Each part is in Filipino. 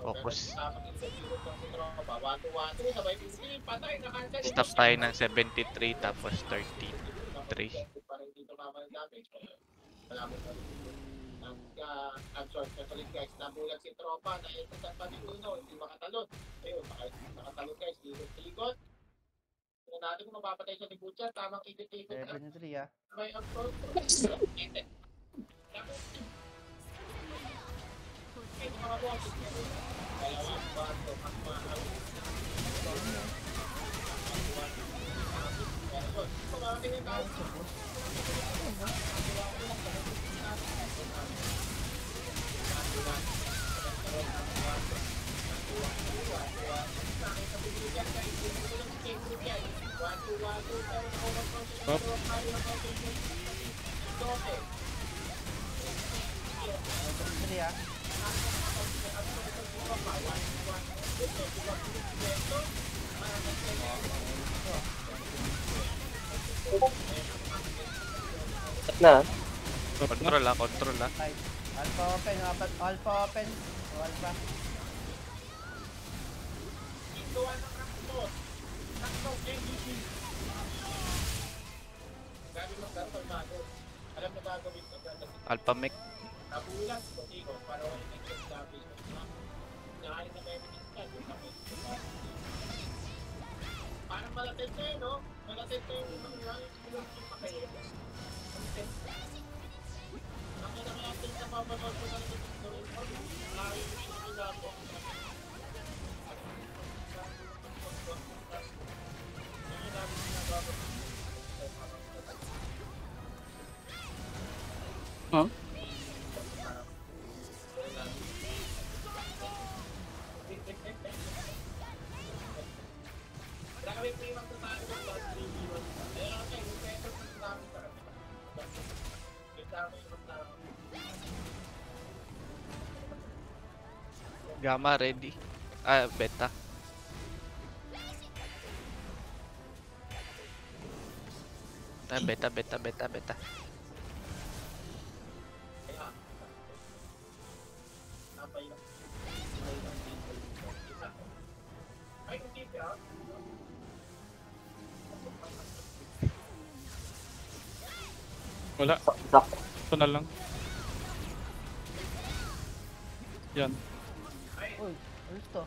Focus. Stop tayo ng 73 tapos 33. Nag-short na ulit guys. Nabulag si tropa na ito sa Paniluno. Hindi makatalon. Ayun, nakatalon guys. Ikot-ikot. Tingnan natin kung mapapatay siya ni Butcher. Tamang ikot-ikot. 73 ah. May approach. Ito mga bosses. Dalawang bato. Ang mahal. Ito mga tingin tayo. Na. Control ah. Alpha open, alpha open. O alpha. Alpha mech. Parang malapit na no? Malapit na yung mangyayari yung pakayin. Ang natin sa mapapanood ko na ito ay pinakila ko. Huh? Gamma ready. Beta. Beta. Wala. Sak. Ito na lang. Yan. Uy, alis to.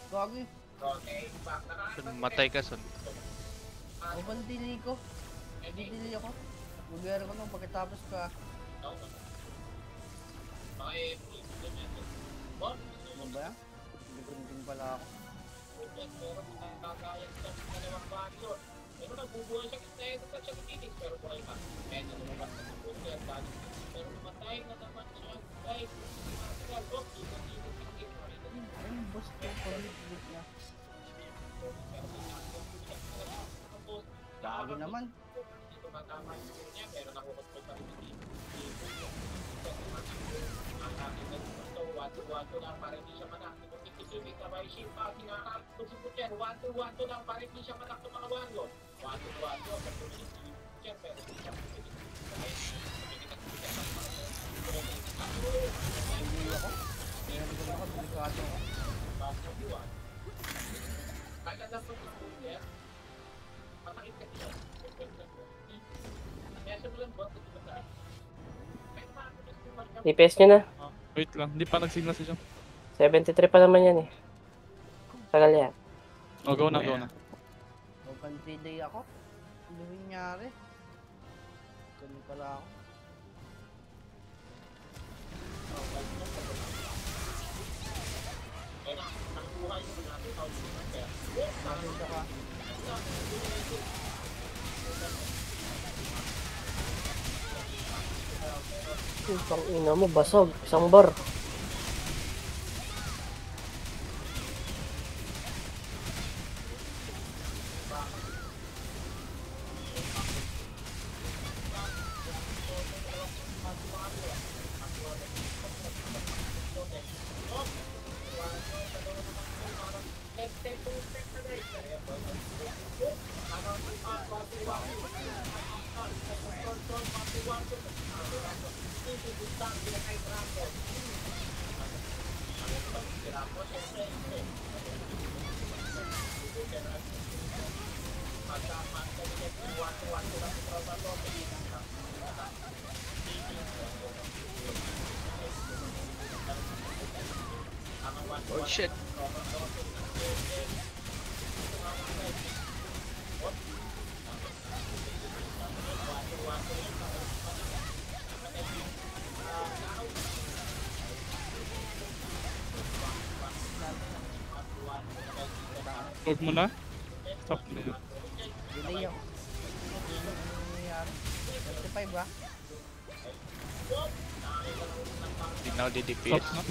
Gagi. Matay ka son. Ubal dili ko. Dili ako. Bugero ko nung pagkatapos ka. Ano ba yan? Hindi ko din pala ako. Pero nagbubuhay siya kasi ito sa siya kikinig pero buhay pa. Medyo lumabas na sa buhay at dali. Pero namatay na naman siya. Ay, Ayun, boss ko. Pag-ibig niya. Gagi naman. Ito matama yung niya pero nakukot pa rin hindi. Ang aking nagpunto, wato lang para hindi siya manak. Ikisibig na may shimpa, kinakakot si Butcher. Wato lang para hindi siya manak ng mga warrior. Wato, pero tumisip pero hindi siya makikinig. Hindi ako. Hindi ko ako. Delikado ako. Kaya na po si Butcher, matakit ka siya. Kaya siya walang bot, ito ba DPS nyo na. Wait lang. Hindi pa nag-signal si Jam. 73 pa naman yan eh. Tagal yan. Oh, go na. Open 3 day ako. Ano nangyari? Ganun pala ako. Nakita ka. Isang ina mo, basog. Isang bar. Oh shit. Lord mo na. Stop na yun. Delay ako. Ano nangyayari? 35 ba? Di na ako Stop DDPS. na.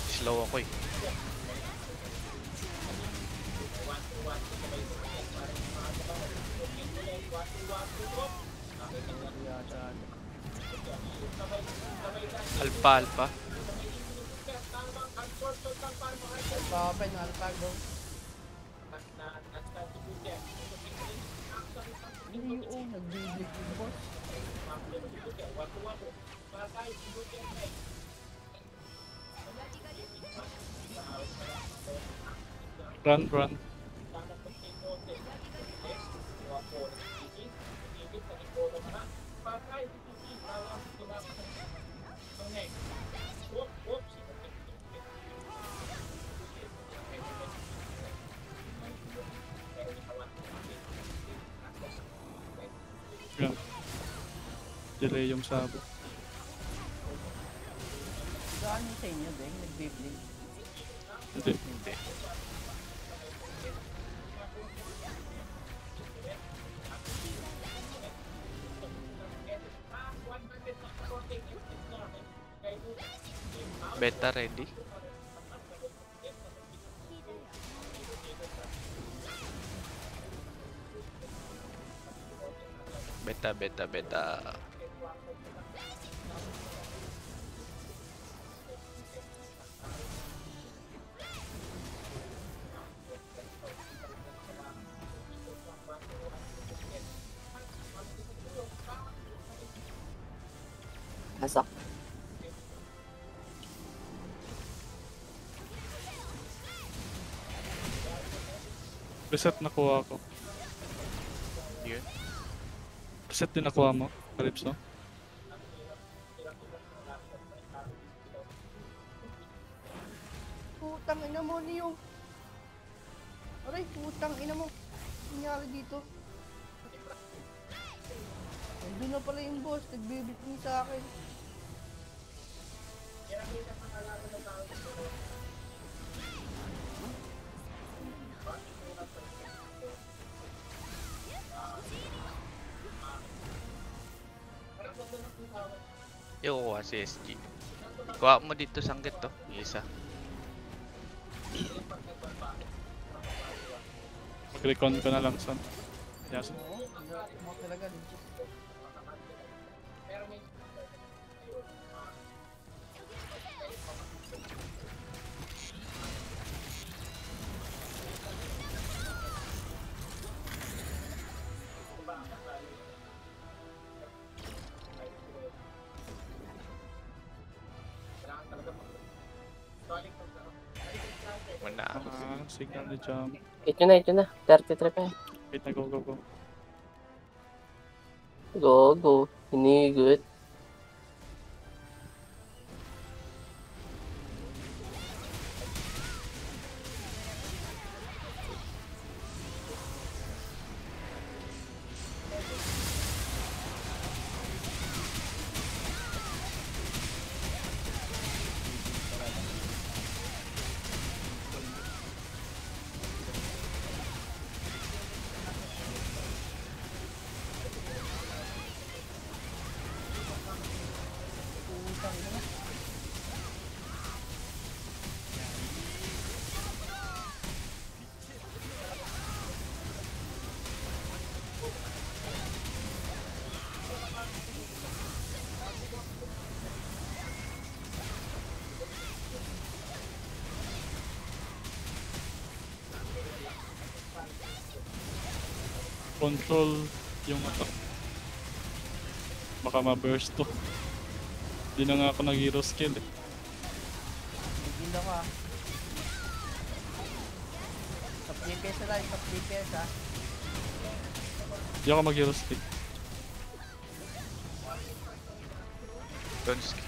Slow ako eh. Alpha, alpha. Alpha open, alpha go. Hindi yung nagbibig yung boss. Run, run. Yan. Delay yung sabo. Saan yung sa inyo, Deng? Nagbibig. Hindi. Hindi. Beta ready. Beta, beta, beta. Pasok. Reset nakuha ko. Yun. Reset din nakuha mo. Calypso. Putang ina mo niyo. Aray, putang ina mo. Nangyari dito. Nandun na pala yung boss. Nagbibig sa akin. Yung kuha si SG. Kuha mo dito sanggit to. Yung isa. Mag-recon ko na lang son. Yes. Oo, mo talaga dito. Muna. Signal ni jump. Ito na. 33 pa yan. Wait na, go, go, go. Go. Hinigot. control yung attack. Baka ma-burst to. Di na nga ako nag-hero skill eh. Nagilo ka. Top DPS na tayo, top DPS ha. Di ako mag-hero skill. Don't skip.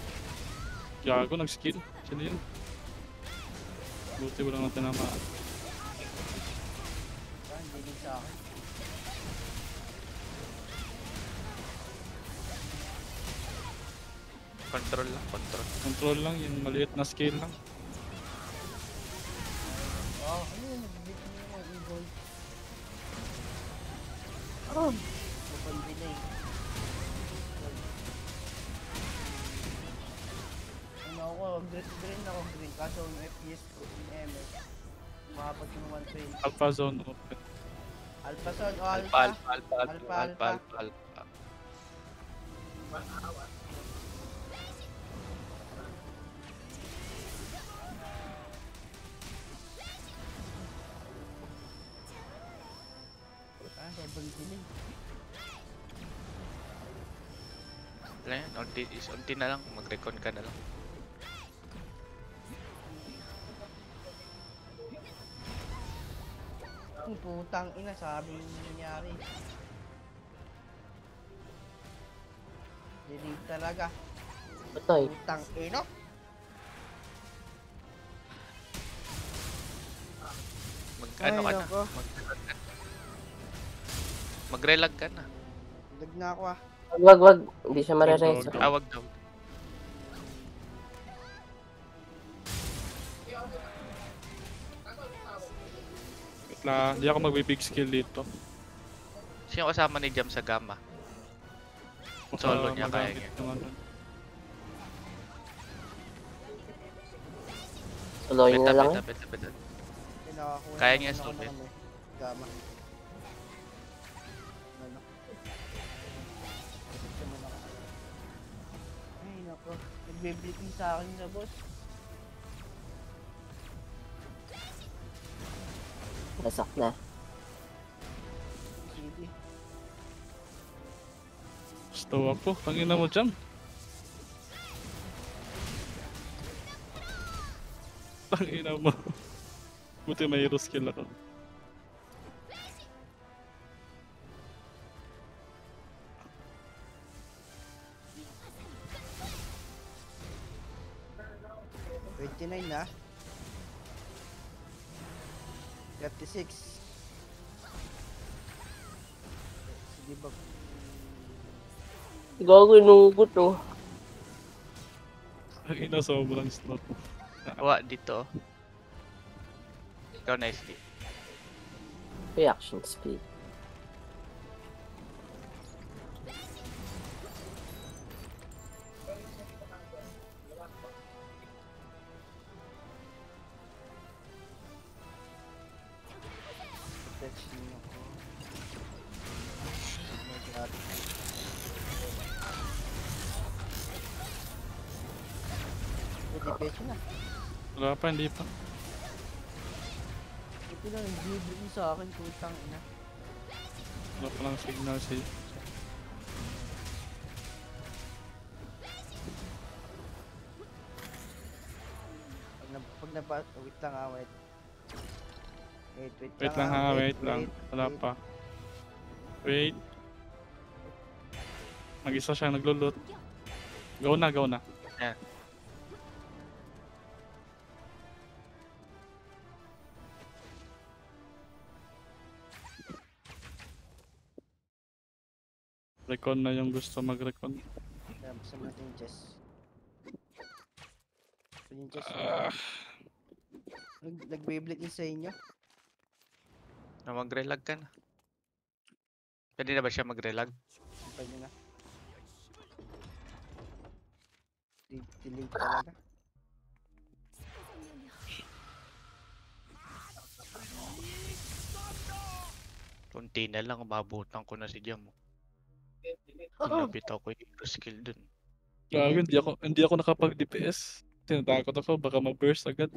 Gago nag-skill. Sino yun? Buti wala natin tinamaan. Hindi din sa akin. Control lang, control. Control lang, yung maliit na skill lang. Oh, ano yun? Nagbibit mo yung mga eagle. Oh! Open delay. Ano ako, green ako, green. Kaso yung FPS ko, yung MS. Makapag yung 120. Alpha zone open. Alpha son, o Alpha, alpha. alpha, alpha, alpha, alpha, alpha, alpha. Ah, open delay. Wala yan, unti na lang, mag-recon ka na lang. Ang putang ina, sabi yung nangyari. Dilig talaga. Patay. Putang ina. Ano ka Ay, na? nako. Mag-relag ka na. Lag na ako ah. Wag. Hindi siya marereso. Tawag daw. Wait lang, di ako mag-big skill dito. Sino kasama ni Jam sa Gamma? Solo niya, kaya magamit niya. yung ano. Soloyin Beta, na lang. beta. Pinakakuha Kaya ng niya ano ko solid. naman eh. Gama. Ano? Gusto mo na ako. Ay nako. Nagbe-bleeding sa akin na boss. Nasak na. Sige. Gusto ako. Tangina mo dyan. Tangina mo. Buti may hero skill ako. $29 na. 36. Sige ba? Gago inugot oh. Tangina sobrang slot. Wa dito. Ikaw na SD. Reaction speed. Protection ako. Oh my god. Pwede peso na. Wala pa, hindi pa. Ito lang, nag-bleeding sa akin, putang ina. Wala pa lang signal sa'yo. Pag naba... Oh, wait lang ah, wait. Wait lang ha, wait lang. Wala pa. Wait. Mag-isa siya naglulot. Go na, go na. Yan. Recon na yung gusto mag-recon. Basta mo natin yung chest. Ito yung chest. Nag-Beyblade yun sa inyo? Na mag-relag ka na. Pwede na ba siya mag-relag? Pwede na. Delete talaga. Kunti na lang, mabutan ko na si Jam. Lapit ako yung hero skill dun. Gago, hindi ako nakapag-DPS. Tinatakot ako, baka ma-burst agad.